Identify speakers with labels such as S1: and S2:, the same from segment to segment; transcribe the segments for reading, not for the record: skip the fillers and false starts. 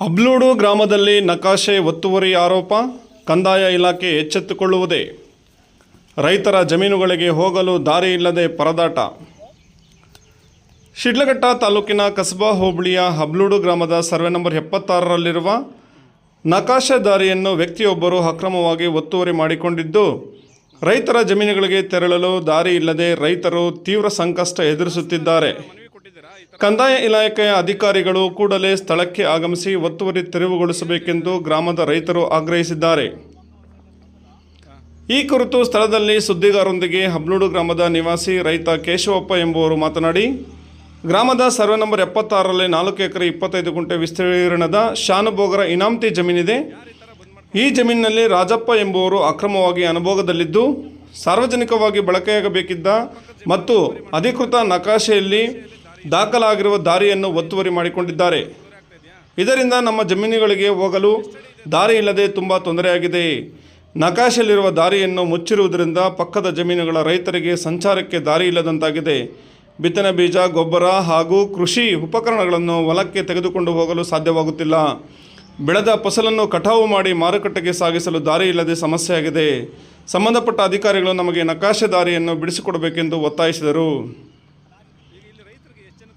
S1: ಅಬ್ಲೂಡು ಗ್ರಾಮದಲ್ಲಿ ನಕಾಶೆ ಒತ್ತುವರಿ ಆರೋಪ, ಕಂದಾಯ ಇಲಾಖೆ ಎಚ್ಚೆತ್ತುಕೊಳ್ಳುವುದೇ? ರೈತರ ಜಮೀನುಗಳಿಗೆ ಹೋಗಲು ದಾರಿ ಇಲ್ಲದೆ ಪರದಾಟ. ಶಿಡ್ಲಘಟ್ಟ ತಾಲೂಕಿನ ಕಸಬಾ ಹೋಬಳಿಯ ಅಬ್ಲೂಡು ಗ್ರಾಮದ ಸರ್ವೆ ನಂಬರ್ 76ರಲ್ಲಿರುವ ನಕಾಶೆ ದಾರಿಯನ್ನು ವ್ಯಕ್ತಿಯೊಬ್ಬರು ಅಕ್ರಮವಾಗಿ ಒತ್ತುವರಿ ಮಾಡಿಕೊಂಡಿದ್ದು, ರೈತರ ಜಮೀನುಗಳಿಗೆ ತೆರಳಲು ದಾರಿ ಇಲ್ಲದೆ ರೈತರು ತೀವ್ರ ಸಂಕಷ್ಟ ಎದುರಿಸುತ್ತಿದ್ದಾರೆ. ಕಂದಾಯ ಇಲಾಖೆಯ ಅಧಿಕಾರಿಗಳು ಕೂಡಲೇ ಸ್ಥಳಕ್ಕೆ ಆಗಮಿಸಿ ಒತ್ತುವರಿ ತೆರವುಗೊಳಿಸಬೇಕೆಂದು ಗ್ರಾಮದ ರೈತರು ಆಗ್ರಹಿಸಿದ್ದಾರೆ. ಈ ಕುರಿತು ಸ್ಥಳದಲ್ಲಿ ಸುದ್ದಿಗಾರರೊಂದಿಗೆ ಅಬ್ಲೂಡು ಗ್ರಾಮದ ನಿವಾಸಿ ರೈತ ಕೇಶವಪ್ಪ ಎಂಬುವರು ಮಾತನಾಡಿ, ಗ್ರಾಮದ ಸರ್ವೆ ನಂಬರ್ 76ರಲ್ಲಿ 4 ಎಕರೆ 25 ಗುಂಟೆ ವಿಸ್ತೀರ್ಣದ ಶಾನುಭೋಗರ ಇನಾಮತಿ ಜಮೀನಿದೆ. ಈ ಜಮೀನಿನಲ್ಲಿ ರಾಜಪ್ಪ ಎಂಬುವರು ಅಕ್ರಮವಾಗಿ ಅನುಭೋಗದಲ್ಲಿದ್ದು, ಸಾರ್ವಜನಿಕವಾಗಿ ಬಳಕೆಯಾಗಬೇಕಿದ್ದ ಮತ್ತು ಅಧಿಕೃತ ನಕಾಶೆಯಲ್ಲಿ ದಾಖಲಾಗಿರುವ ದಾರಿಯನ್ನು ಒತ್ತುವರಿ ಮಾಡಿಕೊಂಡಿದ್ದಾರೆ. ಇದರಿಂದ ನಮ್ಮ ಜಮೀನುಗಳಿಗೆ ಹೋಗಲು ದಾರಿ ಇಲ್ಲದೆ ತುಂಬ ತೊಂದರೆಯಾಗಿದೆ. ನಕಾಶೆಯಲ್ಲಿರುವ ದಾರಿಯನ್ನು ಮುಚ್ಚಿರುವುದರಿಂದ ಪಕ್ಕದ ಜಮೀನುಗಳ ರೈತರಿಗೆ ಸಂಚಾರಕ್ಕೆ ದಾರಿ ಇಲ್ಲದಂತಾಗಿದೆ. ಬಿತ್ತನೆ ಬೀಜ, ಗೊಬ್ಬರ ಹಾಗೂ ಕೃಷಿ ಉಪಕರಣಗಳನ್ನು ಹೊಲಕ್ಕೆ ತೆಗೆದುಕೊಂಡು ಹೋಗಲು ಸಾಧ್ಯವಾಗುತ್ತಿಲ್ಲ. ಬೆಳೆದ ಫಸಲನ್ನು ಕಟಾವು ಮಾಡಿ ಮಾರುಕಟ್ಟೆಗೆ ಸಾಗಿಸಲು ದಾರಿ ಇಲ್ಲದೆ ಸಮಸ್ಯೆಯಾಗಿದೆ. ಸಂಬಂಧಪಟ್ಟ ಅಧಿಕಾರಿಗಳು ನಮಗೆ ನಕಾಶೆ ದಾರಿಯನ್ನು ಬಿಡಿಸಿಕೊಡಬೇಕೆಂದು ಒತ್ತಾಯಿಸಿದರು.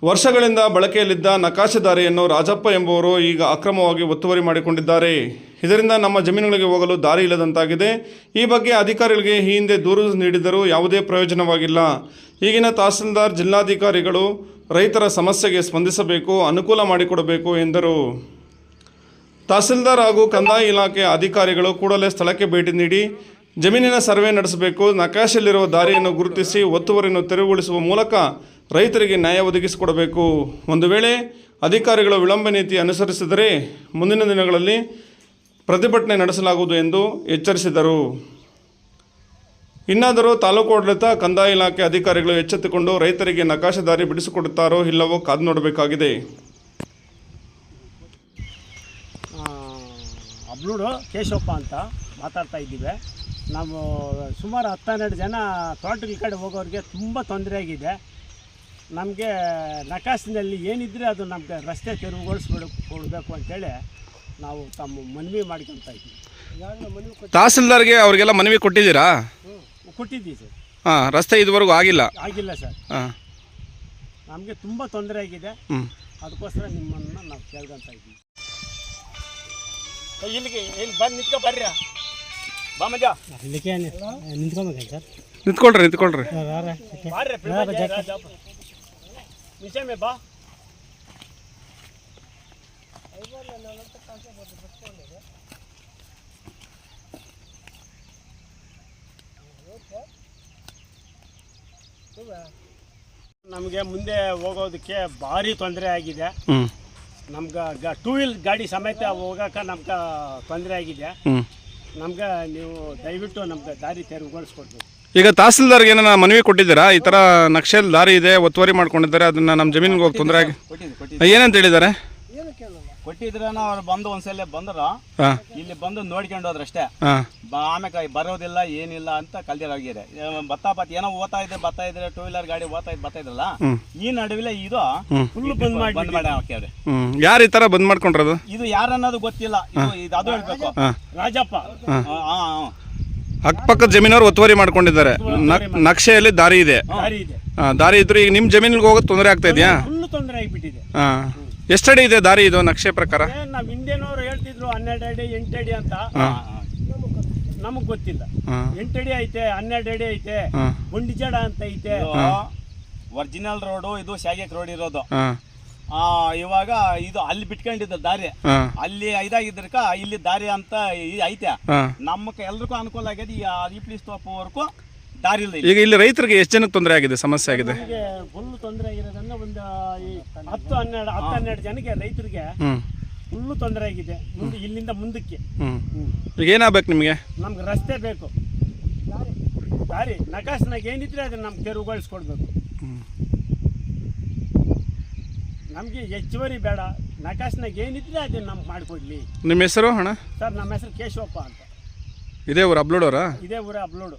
S1: ವರ್ಷಗಳಿಂದ ಬಳಕೆಯಲ್ಲಿದ್ದ ನಕಾಶೆ ದಾರಿಯನ್ನು ರಾಜಪ್ಪ ಎಂಬುವರು ಈಗ ಅಕ್ರಮವಾಗಿ ಒತ್ತುವರಿ ಮಾಡಿಕೊಂಡಿದ್ದಾರೆ. ಇದರಿಂದ ನಮ್ಮ ಜಮೀನುಗಳಿಗೆ ಹೋಗಲು ದಾರಿ ಇಲ್ಲದಂತಾಗಿದೆ. ಈ ಬಗ್ಗೆ ಅಧಿಕಾರಿಗಳಿಗೆ ಈ ಹಿಂದೆ ದೂರು ನೀಡಿದರೂ ಯಾವುದೇ ಪ್ರಯೋಜನವಾಗಿಲ್ಲ. ಈಗಿನ ತಹಸೀಲ್ದಾರ್, ಜಿಲ್ಲಾಧಿಕಾರಿಗಳು ರೈತರ ಸಮಸ್ಯೆಗೆ ಸ್ಪಂದಿಸಬೇಕು, ಅನುಕೂಲ ಮಾಡಿಕೊಡಬೇಕು ಎಂದರು. ತಹಸೀಲ್ದಾರ್ ಹಾಗೂ ಕಂದಾಯ ಇಲಾಖೆಯ ಅಧಿಕಾರಿಗಳು ಕೂಡಲೇ ಸ್ಥಳಕ್ಕೆ ಭೇಟಿ ನೀಡಿ ಜಮೀನಿನ ಸರ್ವೆ ನಡೆಸಬೇಕು. ನಕಾಶೆಯಲ್ಲಿರುವ ದಾರಿಯನ್ನು ಗುರುತಿಸಿ ಒತ್ತುವರಿಯನ್ನು ತೆರವುಗೊಳಿಸುವ ಮೂಲಕ ರೈತರಿಗೆ ನ್ಯಾಯ ಒದಗಿಸಿಕೊಡಬೇಕು. ಒಂದು ವೇಳೆ ಅಧಿಕಾರಿಗಳು ವಿಳಂಬ ನೀತಿ ಅನುಸರಿಸಿದರೆ ಮುಂದಿನ ದಿನಗಳಲ್ಲಿ ಪ್ರತಿಭಟನೆ ನಡೆಸಲಾಗುವುದು ಎಂದು ಎಚ್ಚರಿಸಿದರು. ಇನ್ನಾದರೂ ತಾಲೂಕು ಆಡಳಿತ, ಕಂದಾಯ ಇಲಾಖೆ ಅಧಿಕಾರಿಗಳು ಎಚ್ಚೆತ್ತುಕೊಂಡು ರೈತರಿಗೆ ನಕಾಶೆ ದಾರಿ ಬಿಡಿಸಿಕೊಡುತ್ತಾರೋ ಇಲ್ಲವೋ ಕಾದು ನೋಡಬೇಕಾಗಿದೆ.
S2: ಅಬ್ಲೂಡು ಕೇಶವಪ್ಪ ಅಂತ ಮಾತಾಡ್ತಾ ಇದ್ದೀವಿ. ನಾವು ಸುಮಾರು 10-12 ಜನ ತೋಟಗಳ ಕಡೆ ಹೋಗೋರಿಗೆ ತುಂಬ ತೊಂದರೆ ಆಗಿದೆ. ನಮಗೆ ನಕಾಶಿನಲ್ಲಿ ಏನಿದ್ರೆ ಅದು ನಮಗೆ ರಸ್ತೆ ಕೊಡಬೇಕು ಅಂತೇಳಿ ನಾವು ತಮ್ಮ ಮನವಿ ಮಾಡ್ಕೊತಾ ಇದ್ದೀವಿ.
S1: ತಹಸೀಲ್ದಾರ್ಗೆ ಅವರಿಗೆಲ್ಲ ಮನವಿ ಕೊಟ್ಟಿದ್ದೀರಾ?
S2: ಕೊಟ್ಟಿದ್ದೀವಿ ಸರ್.
S1: ಹಾಂ, ರಸ್ತೆ ಇದುವರೆಗೂ ಆಗಿಲ್ಲ
S2: ಸರ್. ನಮಗೆ ತುಂಬ ತೊಂದರೆ ಆಗಿದೆ. ಅದಕ್ಕೋಸ್ಕರ ನಿಮ್ಮನ್ನು ನಾವು ಕೇಳ್ಕೊತಾ ಇದ್ದೀವಿ. ಇಲ್ಲಿಗೆ ಇಲ್ಲಿ ಬಂದು ನಿಂತ್ಕೊ ಬರ್ರಿ. ಬಾ ಮಜ ಇಲ್ಲಿಗೆ ನಿಂತ್ಕೊಬೇಕೇನು ಸರ್?
S1: ನಿಂತ್ಕೊಳ್ರಿ
S2: ವಿಷಯ ಮೇ ಬಾ. ನಮಗೆ ಮುಂದೆ ಹೋಗೋದಕ್ಕೆ ಭಾರಿ ತೊಂದರೆ ಆಗಿದೆ. ನಮ್ಗೆ 2 ವೀಲರ್ ಗಾಡಿ ಸಮೇತ ಹೋಗೋಕೆ ನಮ್ಗೆ ತೊಂದರೆ ಆಗಿದೆ. ನಮ್ಗೆ ನೀವು ದಯವಿಟ್ಟು ನಮ್ಗೆ ದಾರಿ ತೆರವುಗೊಳಿಸ್ಕೊಡ್ಬೇಕು.
S1: ಈಗ ತಹಸೀಲ್ದಾರ್ಗೆ ಏನಾರ ಮನವಿ ಕೊಟ್ಟಿದ್ದೀರಾ? ಈ ಥರ ನಕ್ಷೆಯಲ್ಲಿ ದಾರಿ ಇದೆ, ಒತ್ತುವರಿ ಮಾಡ್ಕೊಂಡಿದ್ದಾರೆ, ಅದನ್ನು ನಮ್ಮ ಜಮೀನಿಗೆ ಹೋಗಿ ತೊಂದರೆ ಆಗಿ ಏನಂತ ಹೇಳಿದ್ದಾರೆ?
S3: ಕೊಟ್ಟಿದ್ರನ ಅವ್ರು ಬಂದು ಒಂದ್ಸಲ ಬಂದ್ರ ಇಲ್ಲಿ ಬಂದು ನೋಡ್ಕೊಂಡು ಹೋದ್ರಷ್ಟೇ. ಆಮೇಲೆ ಬರೋದಿಲ್ಲ ಏನಿಲ್ಲ ಅಂತ ಕಲ್ದಿರಾಗಿದೆ. ಬತ್ತ ಏನೋ ಓದ್ತಾ ಇದ್ರೆ 2 ವೀಲರ್ ಗಾಡಿ ಬರ್ತಾ ಇದ್ರಲ್ಲ, ಈ ನಡುವಿಲ್ಲ ಇದು ಫುಲ್ ಬಂದ್ ಮಾಡಿ.
S1: ಯಾರು ಈ ತರ ಬಂದ್ ಮಾಡ್ಕೊಂಡ್ರದು?
S3: ಇದು ಯಾರನ್ನೋದು ಗೊತ್ತಿಲ್ಲ. ಅದು ಹೇಳ್ಬೇಕು.
S2: ರಾಜಪ್ಪ
S1: ಅಕ್ಕಪಕ್ಕದ ಜಮೀನವ್ರು ಒತ್ತುವರಿ ಮಾಡ್ಕೊಂಡಿದ್ದಾರೆ. ನಕ್ಷೆಯಲ್ಲಿ ದಾರಿ ಇದೆ. ದಾರಿ ಇದ್ರು ಈಗ ನಿಮ್ ಜಮೀನಿಗೆ ಹೋಗೋದು ತೊಂದರೆ ಆಗ್ತಾ ಇದೆಯಾ?
S2: ಫುಲ್ ತೊಂದರೆ ಆಗಿಬಿಟ್ಟಿದೆ.
S1: ಎಷ್ಟಡಿ ಇದೆ ದಾರಿ ಇದು ನಕ್ಷೆ ಪ್ರಕಾರ?
S2: ನಾವು ಹಿಂದೇನವ್ರು ಹೇಳ್ತಿದ್ರು 12 ಅಡಿ 8 ಅಡಿ ಅಂತ. ನಮಗ್ ಗೊತ್ತಿಲ್ಲ. 8 ಅಡಿ ಐತೆ, 12 ಅಡಿ ಐತೆ, ಗುಂಡಿಜಾಡ ಅಂತ ಐತೆ.
S3: ಒರಿಜಿನಲ್ ರೋಡು ಇದು ಶಾಗೇಕ್ ರೋಡ್ ಇರೋದು. ಇವಾಗ ಇದು ಅಲ್ಲಿ ಬಿಟ್ಕೊಂಡಿದ್ದ ದಾರಿ ಅಲ್ಲಿ ಇದಾಗಿದ್ರಕ ಇಲ್ಲಿ ದಾರಿ ಅಂತ ಐತೆ. ನಮ್ಮಕ್ಕೆ ಎಲ್ರಿಗೂ ಅನುಕೂಲ ಆಗಿದೆ. ಈ ಪ್ಲೀಸ್ ತೋಪವರೆಗೂ ದಾರಿ ಇಲ್ಲ.
S1: ಈಗ ಇಲ್ಲಿ ರೈತರಿಗೆ ಎಷ್ಟು ಜನಕ್ಕೆ ತೊಂದರೆ ಆಗಿದೆ, ಸಮಸ್ಯೆ ಆಗಿದೆ?
S2: ಫುಲ್ ತೊಂದರೆ ಆಗಿರೋದ್ರಿಂದ ಒಂದು 10-12 ಜನಕ್ಕೆ ರೈತರಿಗೆ ಫುಲ್ ತೊಂದರೆ ಆಗಿದೆ. ಮುಂದೆ ಇಲ್ಲಿಂದ ಮುಂದಕ್ಕೆ
S1: ಈಗ ಏನಾಗಬೇಕು ನಿಮಗೆ?
S2: ನಮ್ಗೆ ರಸ್ತೆ ಬೇಕು, ದಾರಿ ನಕಾಶನಾಗ ಏನಿದ್ರೆ ಅದನ್ನ ನಮ್ಗೆ ತೆರವುಗೊಳಿಸ್ಕೊಡ್ಬೇಕು. ನಮಗೆ ಹೆಚ್ಚುವರಿ ಬೇಡ, ನಕಾಶನಾಗ ಏನಿದ್ರೆ ಅದನ್ನ ನಮ್ಗೆ ಮಾಡಿಕೊಡ್ಲಿ.
S1: ನಿಮ್ಮ ಹೆಸರು ಅಣ್ಣ?
S2: ಸರ್, ನಮ್ಮ ಹೆಸರು ಕೇಶವಪ್ಪ ಅಂತ.
S1: ಇದೇ ಊರು ಅಬ್ಲೂಡವರಾ?
S2: ಇದೇ ಊರ ಅಬ್ಲೋಡು.